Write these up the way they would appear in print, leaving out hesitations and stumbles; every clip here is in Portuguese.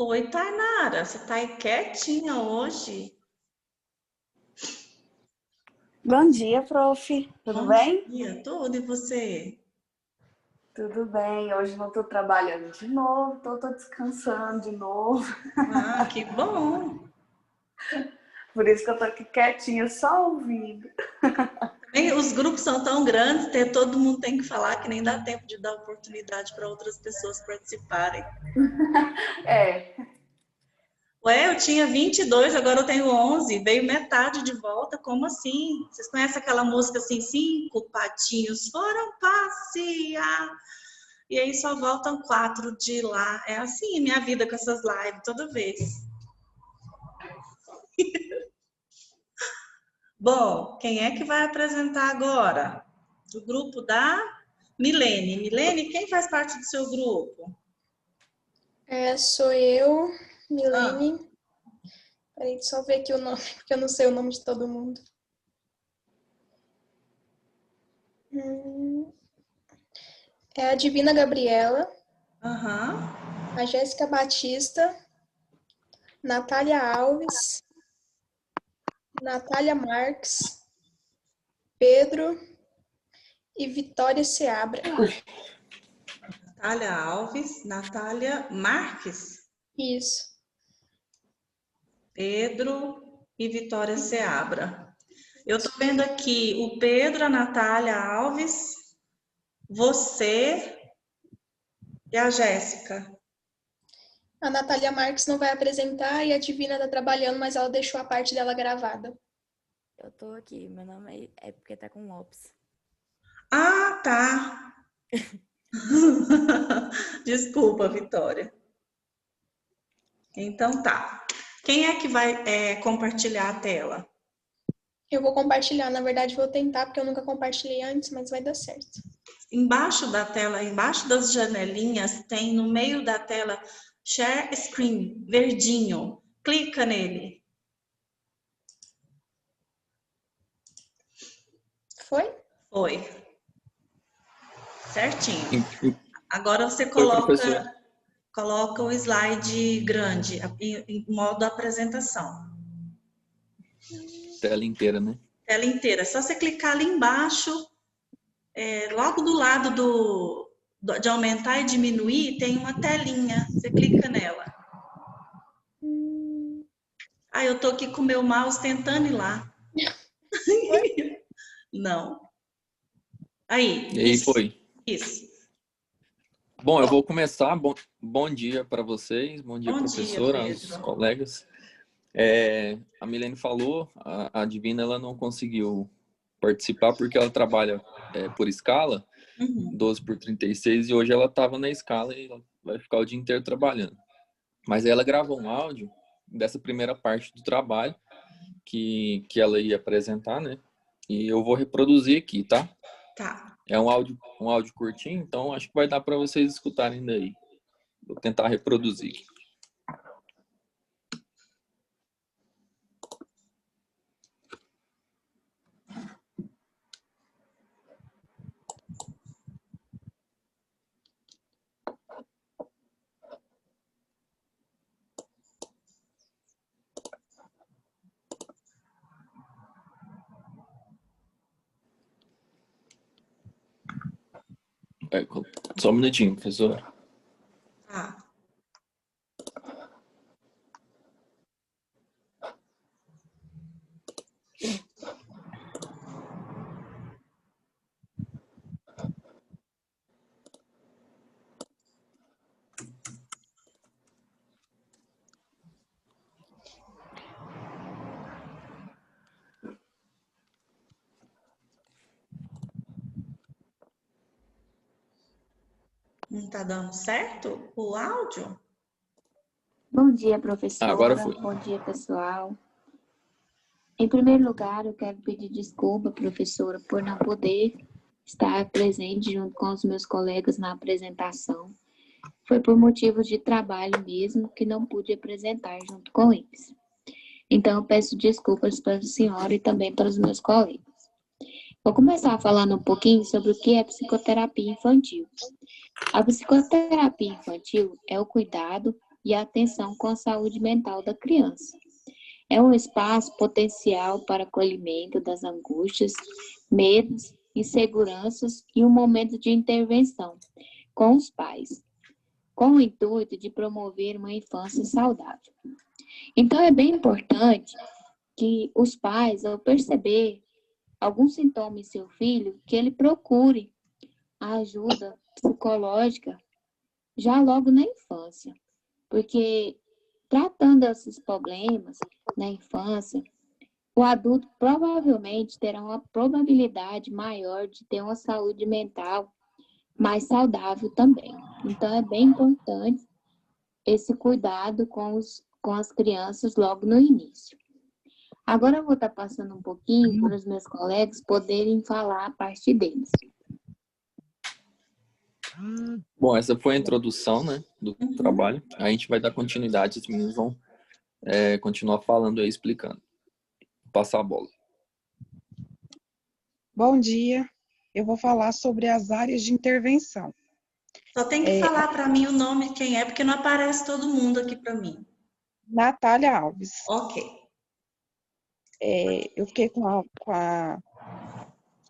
Oi, Tainara, você tá aí quietinha hoje? Bom dia, prof. Tudo Bom bem? dia, tudo e você? Tudo bem. Hoje não estou trabalhando de novo, estou descansando de novo. Ah, que bom. Por isso que eu tô aqui quietinha, só ouvindo. Também os grupos são tão grandes, todo mundo tem que falar que nem dá tempo de dar oportunidade para outras pessoas participarem. É, Ué, eu tinha 22, agora eu tenho 11, veio metade de volta, como assim? Vocês conhecem aquela música assim, 5 patinhos foram passear, e aí só voltam 4 de lá. É assim minha vida com essas lives, toda vez. Bom, quem é que vai apresentar agora? Do grupo da Milene. Milene, quem faz parte do seu grupo? Sou eu, Ah, Milene. Peraí, só ver aqui o nome, porque eu não sei o nome de todo mundo. É a Divina Gabriela, aham. a Jéssica Batista, Natália Alves, Natália Marques, Pedro e Vitória Seabra. Natália Alves, Natália Marques, Isso. Pedro e Vitória Seabra. Eu tô vendo aqui o Pedro, a Natália Alves, você e a Jéssica. A Natália Marques não vai apresentar e a Divina tá trabalhando, mas ela deixou a parte dela gravada. Eu tô aqui, meu nome é porque tá com Ops. Ah, tá. Desculpa, Vitória. Então tá. Quem é que vai compartilhar a tela? Eu vou compartilhar, na verdade vou tentar, porque eu nunca compartilhei antes, mas vai dar certo. Embaixo da tela, embaixo das janelinhas, tem no meio da tela Share Screen, verdinho. Clica nele. Foi? Foi. Certinho. Agora você Oi, professor. coloca o slide grande, em modo apresentação. Tela inteira, né? Tela inteira. É só você clicar ali embaixo, logo do lado de aumentar e diminuir, tem uma telinha. Você clica nela. Ah, eu tô aqui com o meu mouse tentando ir lá. Não. Aí, E aí isso. foi. Isso. Bom, eu vou começar. Bom dia para vocês, bom dia, Bom dia, professora, aos Pedro. colegas. A Milene falou, a Divina ela não conseguiu participar porque ela trabalha por escala, Uhum. 12 por 36, e hoje ela estava na escala e ela vai ficar o dia inteiro trabalhando. Mas ela gravou um áudio dessa primeira parte do trabalho que ela ia apresentar, né? E eu vou reproduzir aqui, tá? Tá. É um áudio curtinho, então acho que vai dar para vocês escutarem daí. Vou tentar reproduzir. Só um minutinho, professor. Tá. Não tá dando certo o áudio? Bom dia, Agora professora. foi. Bom dia, pessoal. Em primeiro lugar, eu quero pedir desculpa, professora, por não poder estar presente junto com os meus colegas na apresentação. Foi por motivos de trabalho mesmo que não pude apresentar junto com eles. Então, eu peço desculpas para a senhora e também para os meus colegas. Vou começar falando um pouquinho sobre o que é psicoterapia infantil. A psicoterapia infantil é o cuidado, e atenção com a saúde mental da criança. É um espaço potencial para acolhimento das angústias, medos, inseguranças e um momento de intervenção com os pais, com o intuito de promover uma infância saudável. Então, é bem importante que os pais, ao perceber algum sintoma em seu filho, que ele procure a ajuda psicológica já logo na infância, porque tratando esses problemas na infância, o adulto provavelmente terá uma probabilidade maior de ter uma saúde mental mais saudável também. Então, é bem importante esse cuidado com as crianças logo no início. Agora eu vou estar passando um pouquinho para os meus colegas poderem falar a partir deles. Bom, essa foi a introdução, né, do trabalho. A gente vai dar continuidade, os meninos vão continuar falando aí, explicando. Vou passar a bola. Bom dia, eu vou falar sobre as áreas de intervenção. Só tem que falar para mim o nome de quem é, porque não aparece todo mundo aqui para mim. Natália Alves. Ok. Eu fiquei com a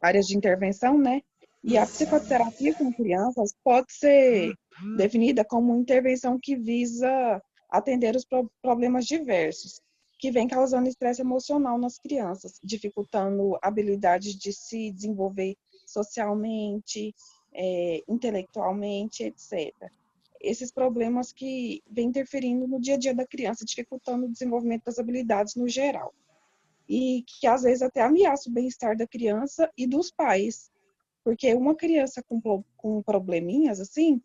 área de intervenção, né? E a psicoterapia com crianças pode ser definida como uma intervenção que visa atender os problemas diversos, que vem causando estresse emocional nas crianças, dificultando habilidades de se desenvolver socialmente, intelectualmente, etc. Esses problemas que vêm interferindo no dia a dia da criança, dificultando o desenvolvimento das habilidades no geral. E que às vezes até ameaça o bem-estar da criança e dos pais. Porque uma criança com probleminhas, assim,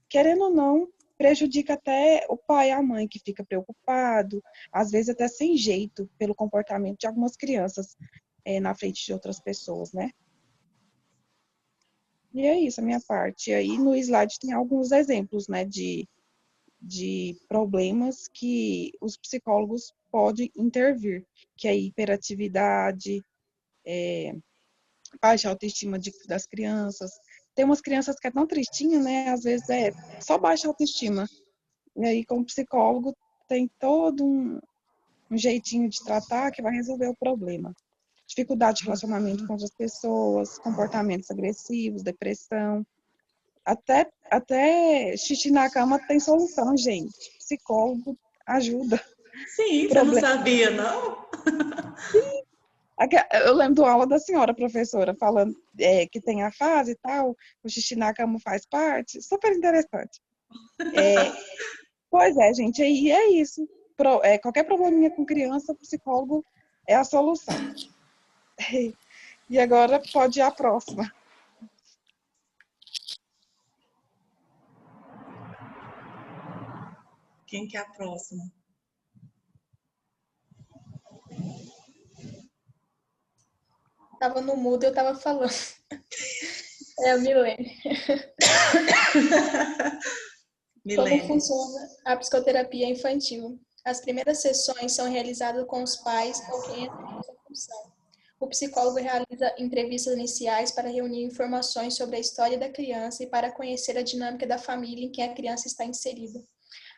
querendo ou não, prejudica até o pai e a mãe, que fica preocupado, às vezes até sem jeito, pelo comportamento de algumas crianças na frente de outras pessoas, né? E é isso a minha parte. E aí no slide tem alguns exemplos, né, de problemas que os psicólogos podem intervir, que é a hiperatividade, baixa autoestima das crianças. Tem umas crianças que é tão tristinho, né? Às vezes é só baixa autoestima. E aí, como psicólogo, tem todo um jeitinho de tratar que vai resolver o problema. Dificuldade de relacionamento com outras pessoas, comportamentos agressivos, depressão. Até xixi na cama tem solução, gente. Psicólogo ajuda. Sim, você não sabia, não? Eu lembro da aula da senhora professora falando que tem a fase e tal, o xixi na cama faz parte, super interessante. Pois é, gente, aí é isso. Qualquer probleminha com criança, o psicólogo é a solução. E agora pode ir à próxima. Quem que é a próxima? Tava no mudo, eu tava falando. É a Milene. Como funciona a psicoterapia infantil? As primeiras sessões são realizadas com os pais ou quem entra nessa função. O psicólogo realiza entrevistas iniciais para reunir informações sobre a história da criança e para conhecer a dinâmica da família em que a criança está inserida.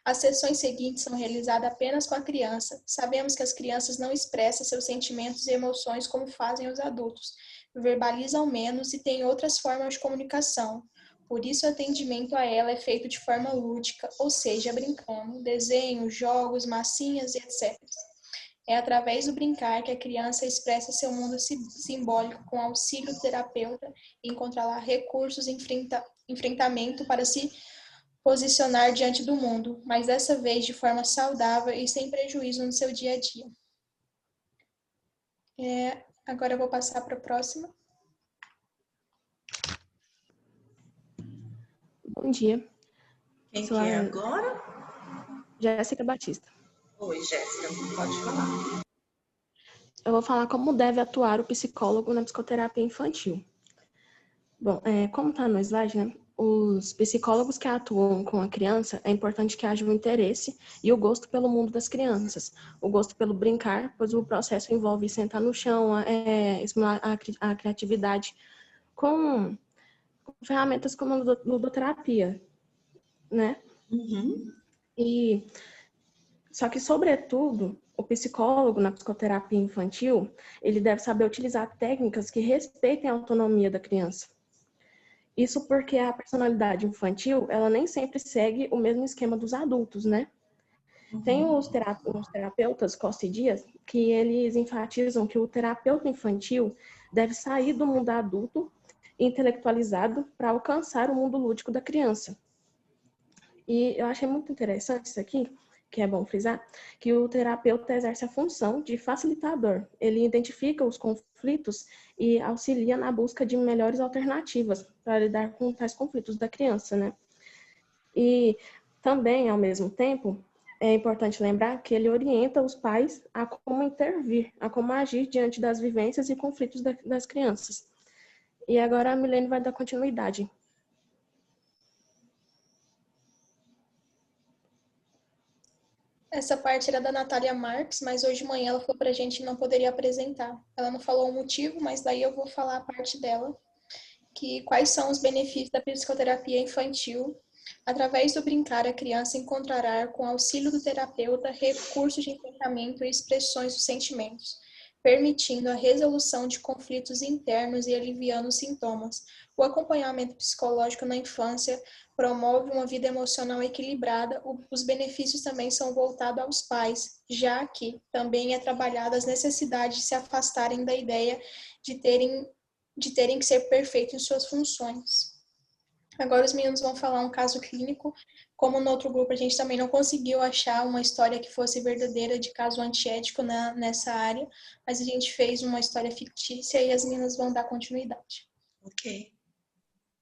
As sessões seguintes são realizadas apenas com a criança. Sabemos que as crianças não expressam seus sentimentos e emoções como fazem os adultos, verbalizam menos e têm outras formas de comunicação. Por isso, o atendimento a ela é feito de forma lúdica, ou seja, brincando, desenhos, jogos, massinhas e etc. É através do brincar que a criança expressa seu mundo simbólico com auxílio do terapeuta e encontrará recursos de enfrentamento para se posicionar diante do mundo, mas dessa vez de forma saudável e sem prejuízo no seu dia a dia. Agora eu vou passar para a próxima. Bom dia. Quem que é agora? Jéssica Batista. Oi, Jéssica, pode falar. Eu vou falar como deve atuar o psicólogo na psicoterapia infantil. Bom, como está no slide, né? Os psicólogos que atuam com a criança, é importante que haja um interesse e o gosto pelo mundo das crianças. O gosto pelo brincar, pois o processo envolve sentar no chão, estimular a criatividade com ferramentas como a ludoterapia, né? Uhum. E só que, sobretudo, o psicólogo na psicoterapia infantil, ele deve saber utilizar técnicas que respeitem a autonomia da criança. Isso porque a personalidade infantil, ela nem sempre segue o mesmo esquema dos adultos, né? Tem os terapeutas Costa e Dias que eles enfatizam que o terapeuta infantil deve sair do mundo adulto intelectualizado para alcançar o mundo lúdico da criança. E eu achei muito interessante isso aqui, que é bom frisar, que o terapeuta exerce a função de facilitador. Ele identifica os conflitos e auxilia na busca de melhores alternativas para lidar com tais conflitos da criança, né? E também, ao mesmo tempo, é importante lembrar que ele orienta os pais a como intervir, a como agir diante das vivências e conflitos das crianças. E agora a Milene vai dar continuidade. Essa parte era da Natália Marques, mas hoje de manhã ela falou pra gente que não poderia apresentar. Ela não falou o motivo, mas daí eu vou falar a parte dela, que quais são os benefícios da psicoterapia infantil. Através do brincar, a criança encontrará, com auxílio do terapeuta, recursos de enfrentamento e expressões dos sentimentos, permitindo a resolução de conflitos internos e aliviando os sintomas. O acompanhamento psicológico na infância promove uma vida emocional equilibrada. Os benefícios também são voltados aos pais, já que também é trabalhada as necessidades de se afastarem da ideia de terem que ser perfeitos em suas funções. Agora os meninos vão falar um caso clínico. Como no outro grupo a gente também não conseguiu achar uma história que fosse verdadeira de caso antiético nessa área, mas a gente fez uma história fictícia e as meninas vão dar continuidade. Ok.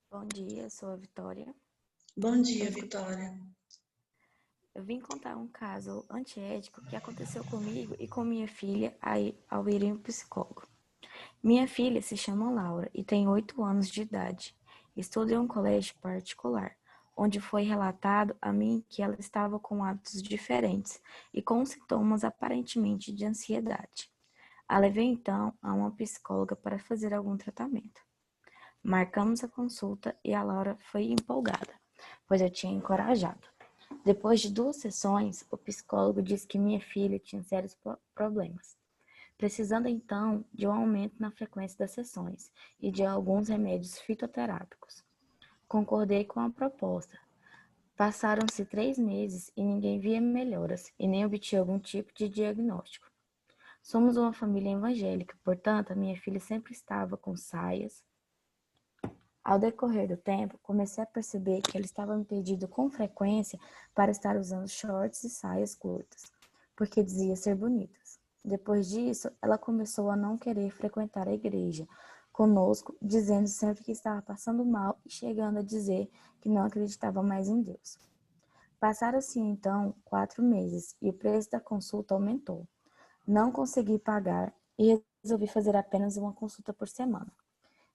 Bom dia, sou a Vitória. Bom dia, Vitória. Eu vim contar um caso antiético que aconteceu comigo e com minha filha ao ir em um psicólogo. Minha filha se chama Laura e tem 8 anos de idade. Estuda em um colégio particular, onde foi relatado a mim que ela estava com hábitos diferentes e com sintomas aparentemente de ansiedade. A levei então a uma psicóloga para fazer algum tratamento. Marcamos a consulta e a Laura foi empolgada, pois eu tinha encorajado. Depois de 2 sessões, o psicólogo disse que minha filha tinha sérios problemas, precisando então de um aumento na frequência das sessões e de alguns remédios fitoterápicos. Concordei com a proposta. Passaram-se 3 meses e ninguém via melhoras e nem obtinha algum tipo de diagnóstico. Somos uma família evangélica, portanto, a minha filha sempre estava com saias. Ao decorrer do tempo, comecei a perceber que ela estava me pedindo com frequência para estar usando shorts e saias curtas, porque dizia ser bonitas. Depois disso, ela começou a não querer frequentar a igreja conosco, dizendo sempre que estava passando mal e chegando a dizer que não acreditava mais em Deus. Passaram-se então 4 meses e o preço da consulta aumentou. Não consegui pagar e resolvi fazer apenas uma consulta por semana.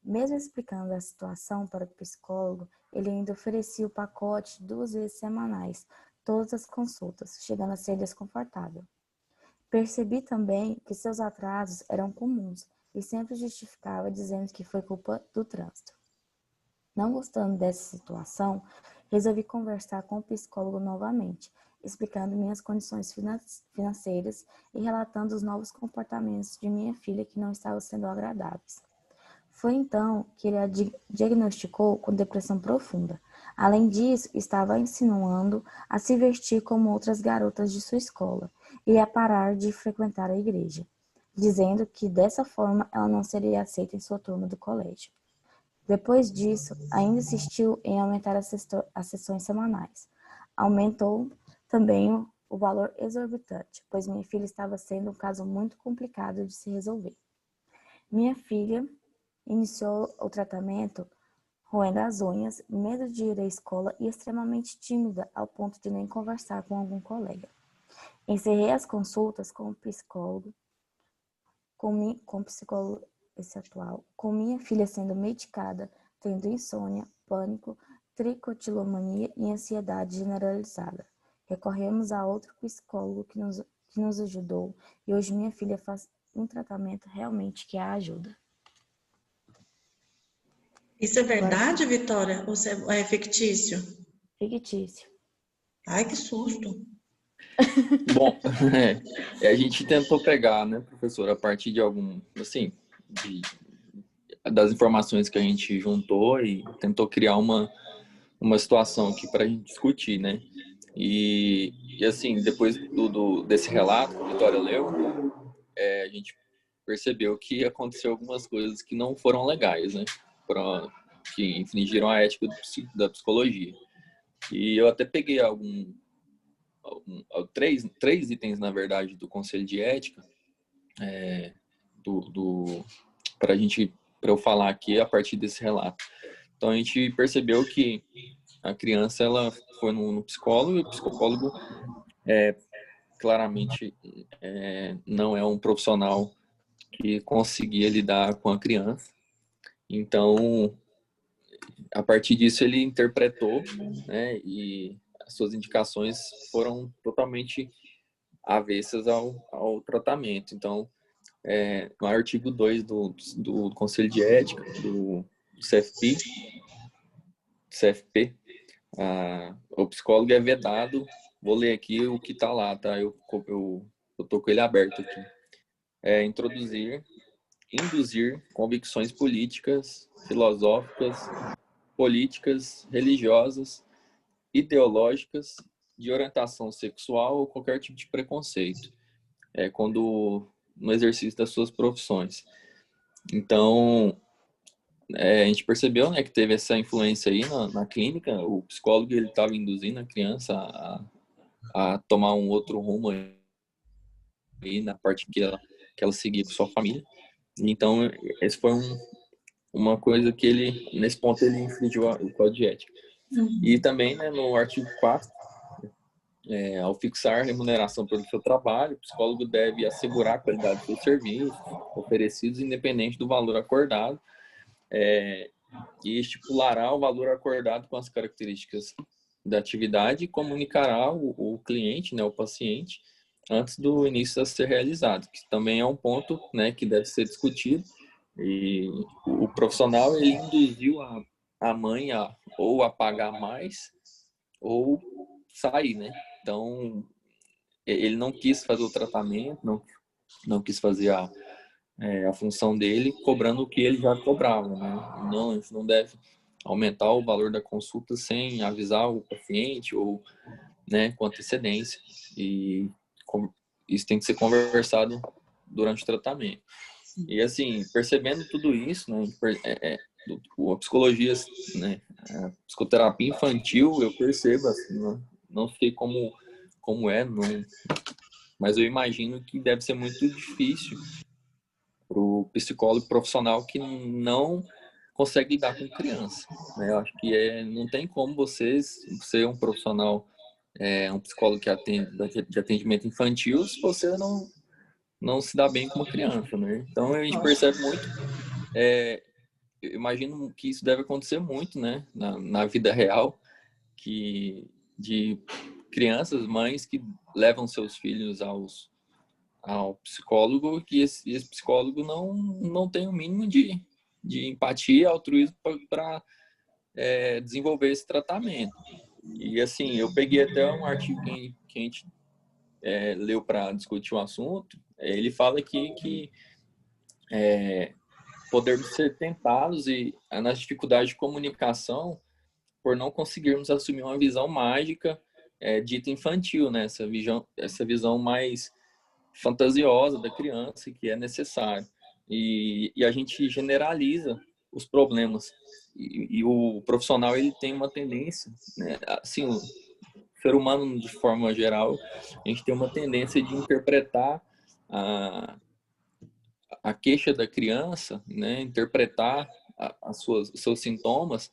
Mesmo explicando a situação para o psicólogo, ele ainda oferecia o pacote 2 vezes semanais, todas as consultas, chegando a ser desconfortável. Percebi também que seus atrasos eram comuns e sempre justificava dizendo que foi culpa do trânsito. Não gostando dessa situação, resolvi conversar com o psicólogo novamente, explicando minhas condições financeiras e relatando os novos comportamentos de minha filha que não estavam sendo agradáveis. Foi então que ele a diagnosticou com depressão profunda. Além disso, estava insinuando a se vestir como outras garotas de sua escola e a parar de frequentar a igreja, dizendo que dessa forma ela não seria aceita em sua turma do colégio. Depois disso, ainda insistiu em aumentar as sessões semanais. Aumentou também o valor exorbitante, pois minha filha estava sendo um caso muito complicado de se resolver. Minha filha iniciou o tratamento roendo as unhas, medo de ir à escola e extremamente tímida ao ponto de nem conversar com algum colega. Encerrei as consultas com o psicólogo, com o psicólogo esse atual, com minha filha sendo medicada, tendo insônia, pânico, tricotilomania e ansiedade generalizada. Recorremos a outro psicólogo que nos ajudou e hoje minha filha faz um tratamento realmente que a ajuda. Isso é verdade, Vitória? Ou é fictício? Fictício. Ai, que susto. Bom, a gente tentou pegar, né, professor, a partir de algum, assim, das informações que a gente juntou e tentou criar uma situação aqui para a gente discutir, né? E assim, depois desse relato que a Vitória leu, a gente percebeu que aconteceu algumas coisas que não foram legais, né? Que infringiram a ética da psicologia. E eu até peguei três itens, na verdade, do Conselho de Ética, para eu falar aqui a partir desse relato. Então a gente percebeu que a criança ela foi no psicólogo e o psicólogo claramente não é um profissional que conseguia lidar com a criança. Então, a partir disso ele interpretou, né, e as suas indicações foram totalmente avessas ao tratamento. Então, no artigo 2 do Conselho de Ética, do CFP, o psicólogo é vedado. Vou ler aqui o que está lá, tá? Eu tô com ele aberto aqui. Induzir convicções políticas, filosóficas, políticas, religiosas, ideológicas, de orientação sexual ou qualquer tipo de preconceito, quando no exercício das suas profissões. Então, a gente percebeu, né, que teve essa influência aí na clínica. O psicólogo ele estava induzindo a criança a tomar um outro rumo aí na parte que ela seguia com sua família. Então, esse foi uma coisa que ele, nesse ponto, ele infringiu o código de ética. E também, né, no artigo 4, ao fixar remuneração pelo seu trabalho, o psicólogo deve assegurar a qualidade dos seus serviços oferecidos, independente do valor acordado, e estipulará o valor acordado com as características da atividade e comunicará o cliente, né, o paciente, antes do início a ser realizado, que também é um ponto, né, que deve ser discutido. E o profissional ele induziu a mãe ou a pagar mais ou sair, né? Então ele não quis fazer o tratamento, não quis fazer a função dele, cobrando o que ele já cobrava, né? Não, a gente não deve aumentar o valor da consulta sem avisar o paciente ou, né, com antecedência. E isso tem que ser conversado durante o tratamento. E assim, percebendo tudo isso, né, a psicologia, né, a psicoterapia infantil, eu percebo, assim, não sei como é, mas eu imagino que deve ser muito difícil para o psicólogo profissional que não consegue lidar com criança, né? Eu acho que não tem como você ser um profissional, um psicólogo que atende de atendimento infantil, se você não se dá bem com uma criança, né? Então a gente percebe muito, eu imagino que isso deve acontecer muito, né, na vida real, de crianças, mães que levam seus filhos ao psicólogo, que esse psicólogo não tem o mínimo de empatia, altruísmo para desenvolver esse tratamento. E assim, eu peguei até um artigo que a gente leu para discutir o assunto. Ele fala aqui que podermos ser tentados e nas dificuldades de comunicação por não conseguirmos assumir uma visão mágica dita infantil, né? Essa visão mais fantasiosa da criança que é necessário. E a gente generaliza os problemas. E o profissional ele tem uma tendência, né? Assim, o ser humano de forma geral, a gente tem uma tendência de interpretar a queixa da criança, né? Interpretar os seus sintomas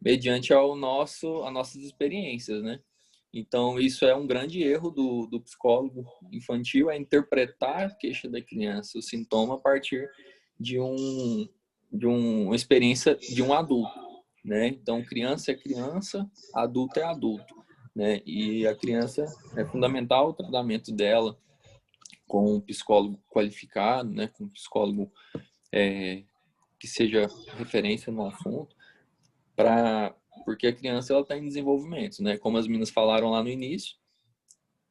mediante as nossas experiências, né? Então, isso é um grande erro do psicólogo infantil, é interpretar a queixa da criança, o sintoma, a partir de uma experiência de um adulto, né? Então, criança é criança, adulto é adulto, né? E a criança é fundamental o tratamento dela com um psicólogo qualificado, né? Com um psicólogo que seja referência no assunto, para porque a criança ela está em desenvolvimento, né? Como as meninas falaram lá no início,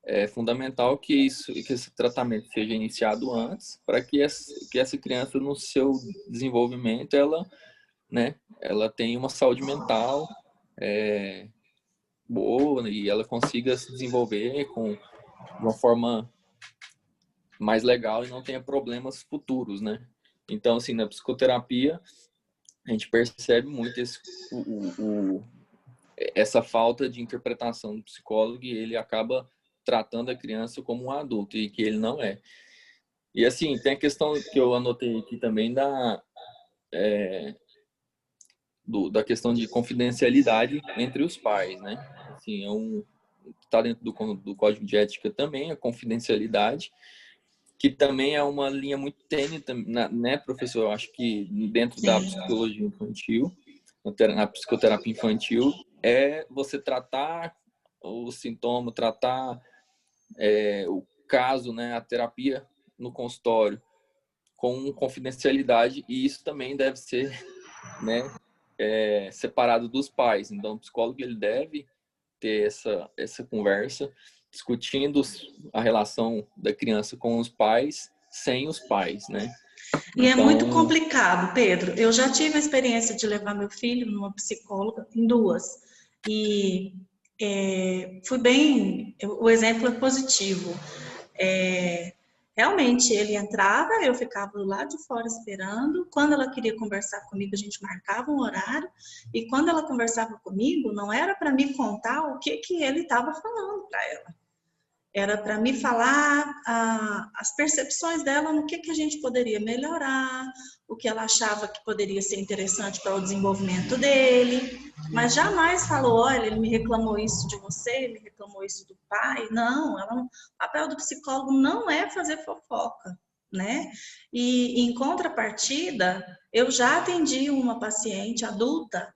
é fundamental que esse tratamento seja iniciado antes, para que essa criança, no seu desenvolvimento, ela tenha uma saúde mental boa e ela consiga se desenvolver de uma forma mais legal e não tenha problemas futuros, né? Então, assim, na psicoterapia, a gente percebe muito essa falta de interpretação do psicólogo, e ele acaba tratando a criança como um adulto, e que ele não é. E, assim, tem a questão que eu anotei aqui também da questão de confidencialidade entre os pais, né? Assim, tá dentro do Código de Ética também, a confidencialidade, que também é uma linha muito tênue, né, professor? Eu acho que dentro da psicologia infantil, na psicoterapia infantil, é você tratar o sintoma, tratar o caso, né, a terapia no consultório com confidencialidade, e isso também deve ser, né, separado dos pais. Então, o psicólogo ele deve ter essa conversa, discutindo a relação da criança com os pais, sem os pais, né? E é muito complicado, Pedro. Eu já tive a experiência de levar meu filho numa psicóloga, em duas, e fui bem, o exemplo é positivo. Realmente, ele entrava, eu ficava do lado de fora esperando. Quando ela queria conversar comigo, a gente marcava um horário. E quando ela conversava comigo, não era para me contar o que ele estava falando para ela. Era para me falar as percepções dela no que a gente poderia melhorar, o que ela achava que poderia ser interessante para o desenvolvimento dele. Mas jamais falou, olha, ele me reclamou isso de você, ele me reclamou isso do pai. Não, o papel do psicólogo não é fazer fofoca, né? E em contrapartida, eu já atendi uma paciente adulta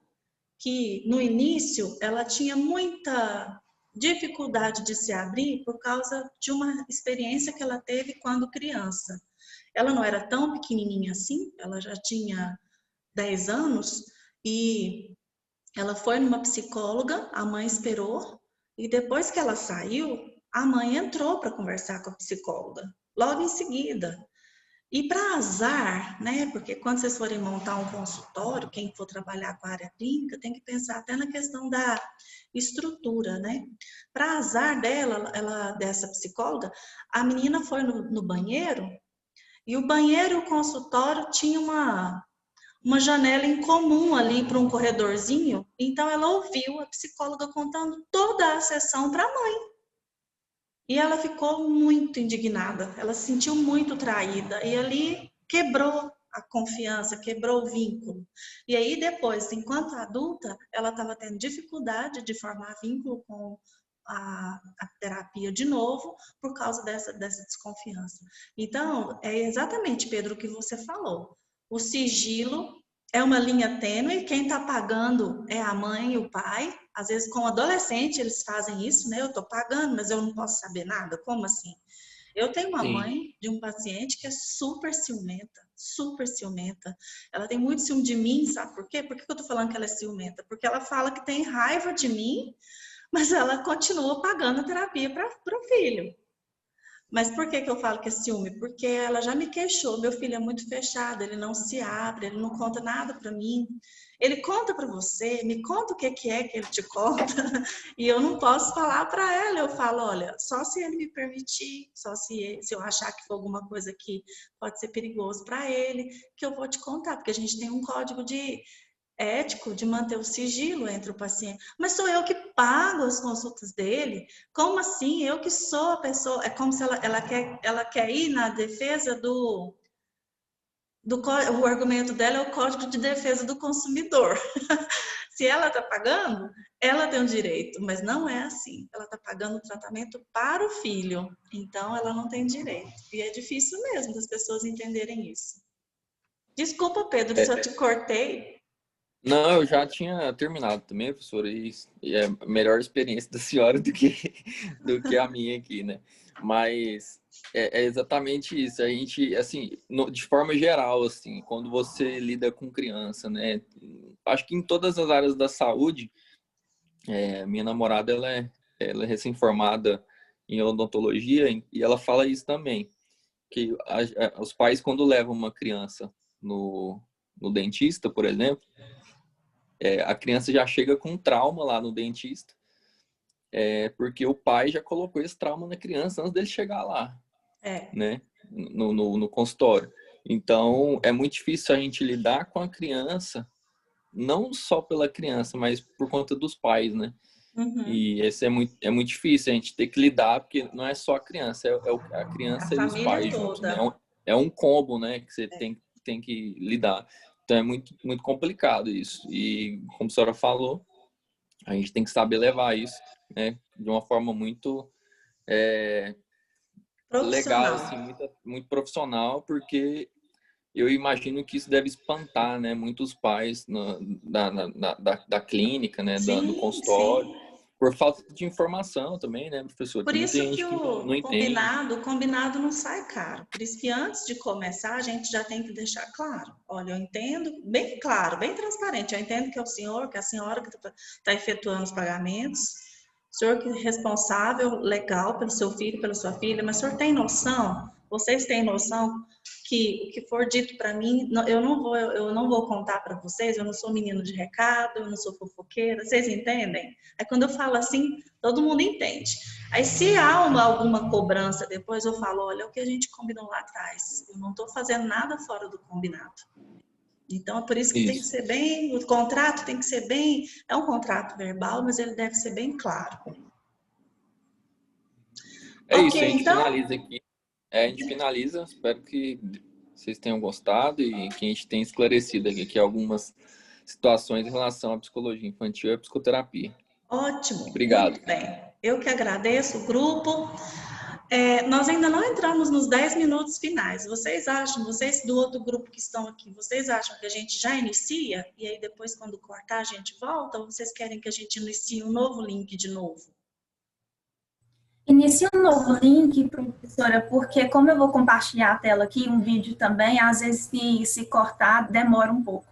que no início ela tinha muita dificuldade de se abrir por causa de uma experiência que ela teve quando criança. Ela não era tão pequenininha assim, ela já tinha 10 anos, e ela foi numa psicóloga, a mãe esperou, e depois que ela saiu, a mãe entrou para conversar com a psicóloga, logo em seguida. E para azar, né? Porque quando vocês forem montar um consultório, quem for trabalhar com a área clínica, tem que pensar até na questão da estrutura, né? Para azar dessa psicóloga, a menina foi no banheiro, e o banheiro e o consultório tinha uma janela em comum ali para um corredorzinho. Então ela ouviu a psicóloga contando toda a sessão para a mãe. E ela ficou muito indignada, ela se sentiu muito traída, e ali quebrou a confiança, quebrou o vínculo. E aí depois, enquanto adulta, ela estava tendo dificuldade de formar vínculo com a terapia de novo, por causa dessa desconfiança. Então, é exatamente, Pedro, o que você falou. O sigilo é uma linha tênue, quem está pagando é a mãe e o pai. Às vezes, com adolescente, eles fazem isso, né? Eu estou pagando, mas eu não posso saber nada. Como assim? Eu tenho uma mãe de um paciente que é super ciumenta, super ciumenta. Ela tem muito ciúme de mim, sabe por quê? Por que eu estou falando que ela é ciumenta? Porque ela fala que tem raiva de mim, mas ela continua pagando a terapia para o filho. Mas por que eu falo que é ciúme? Porque ela já me queixou, meu filho é muito fechado, ele não se abre, ele não conta nada para mim. Ele conta para você, me conta o que é que ele te conta, e eu não posso falar para ela. Eu falo, olha, só se ele me permitir, só se eu achar que for alguma coisa que pode ser perigoso para ele, que eu vou te contar, porque a gente tem um código ético de manter o sigilo entre o paciente. Mas sou eu que pago as consultas dele? Como assim? Eu que sou a pessoa. É como se ela quer ir na defesa o argumento dela é o Código de Defesa do Consumidor. Se ela está pagando, ela tem um direito, mas não é assim. Ela está pagando o tratamento para o filho, então ela não tem direito. E é difícil mesmo das pessoas entenderem isso. Desculpa, Pedro, se eu te cortei. Não, eu já tinha terminado também, professora, e é a melhor experiência da senhora do que a minha aqui, né? Mas é exatamente isso. A gente, assim, de forma geral, assim, quando você lida com criança, né? Acho que em todas as áreas da saúde, Minha namorada, ela é recém-formada em odontologia e ela fala isso também, que os pais, quando levam uma criança no dentista, por exemplo, a criança já chega com trauma lá no dentista, porque o pai já colocou esse trauma na criança antes dele chegar lá, né, no consultório. Então, é muito difícil a gente lidar com a criança, não só pela criança, mas por conta dos pais, né? Uhum. E esse é muito difícil a gente ter que lidar, porque não é só a criança, a criança e os pais juntos, né? É um combo, né, que você tem que lidar. Então é muito, muito complicado isso. E como a senhora falou, a gente tem que saber levar isso, né, de uma forma muito legal, assim, muito profissional, porque eu imagino que isso deve espantar, né, muitos pais da clínica, né, do consultório. Sim. Por falta de informação também, né, professor? Por isso que não o combinado não sai caro. Por isso que antes de começar, a gente já tem que deixar claro. Olha, eu entendo, bem claro, bem transparente. Eu entendo que é o senhor, que é a senhora que está efetuando os pagamentos. O senhor que é responsável, legal, pelo seu filho, pela sua filha. Mas o senhor tem noção? Vocês têm noção que o que for dito para mim, eu não vou contar para vocês, eu não sou menino de recado, eu não sou fofoqueira, vocês entendem? Aí quando eu falo assim, todo mundo entende. Aí se há alguma cobrança depois, eu falo, olha, é o que a gente combinou lá atrás, eu não estou fazendo nada fora do combinado. Então é por isso que tem que ser bem, o contrato tem que ser bem, é um contrato verbal, mas ele deve ser bem claro. Isso, a gente finaliza aqui. A gente finaliza, espero que vocês tenham gostado e que a gente tenha esclarecido aqui algumas situações em relação à psicologia infantil e à psicoterapia. Ótimo. Obrigado. Muito bem. Eu que agradeço o grupo. Nós ainda não entramos nos 10 minutos finais. Vocês do outro grupo que estão aqui, vocês acham que a gente já inicia? E aí depois, quando cortar, a gente volta? Ou vocês querem que a gente inicie um novo link de novo? Inicie um novo link, professora, porque como eu vou compartilhar a tela aqui, um vídeo também, às vezes se cortar, demora um pouco.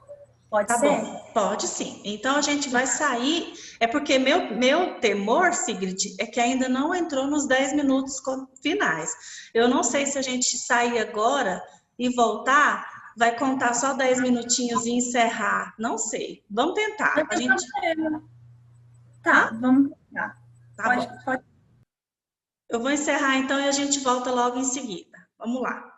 Pode ser? Bom, pode sim. Então a gente vai sair, porque meu temor, Sigrid, é que ainda não entrou nos 10 minutos finais. Eu não sei se a gente sair agora e voltar, vai contar só 10 minutinhos e encerrar. Não sei. Vamos tentar. Vamos tentar. Tá bom. Eu vou encerrar então e a gente volta logo em seguida. Vamos lá.